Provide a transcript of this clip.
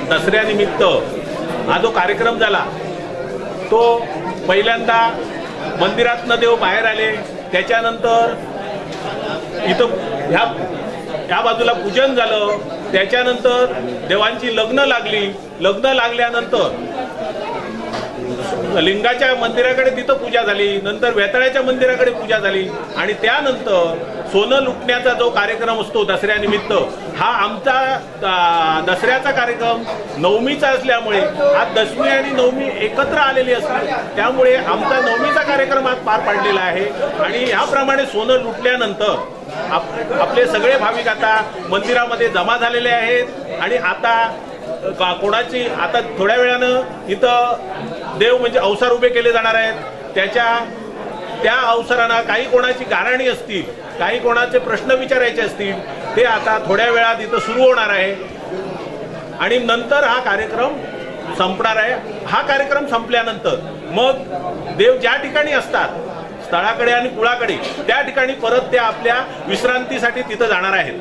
दसऱ्यानिमित्त हा जो कार्यक्रम झाला तो पहिल्यांदा मंदिरातनं देव बाहेर आले, त्याच्यानंतर इथं ह्या बाजूला पूजन झालं, त्याच्यानंतर देवांची लग्न लागली, लग्न लागल्यानंतर लिंगाच्या मंदिराकडे तिथं पूजा झाली, नंतर वेताळ्याच्या मंदिराकडे पूजा झाली आणि त्यानंतर सोनं लुटण्याचा जो कार्यक्रम असतो दसऱ्यानिमित्त, हा आमचा दसऱ्याचा कार्यक्रम नवमीचा असल्यामुळे आज दशमी आणि नवमी एकत्र आलेली असते, त्यामुळे आमचा नवमीचा कार्यक्रम आज पार पाडलेला आहे। आणि ह्याप्रमाणे सोनं लुटल्यानंतर आपले सगळे भाविक आता मंदिरामध्ये जमा झालेले आहेत आणि आता कोणाची आता थोड्या वेळानं इथं देव म्हणजे अवसर उभे केले जाणार आहेत। त्या अवसरांना काही कोणाची गाराणी असतील, काही कोणाचे प्रश्न विचारायचे असतील, ते आता थोड्या वेळात इथं सुरू होणार आहे आणि नंतर हा कार्यक्रम संपणार आहे। हा कार्यक्रम संपल्यानंतर मग देव ज्या ठिकाणी असतात स्थळाकडे आणि कुळाकडे, त्या ठिकाणी परत ते आपल्या विश्रांतीसाठी तिथं जाणार आहेत।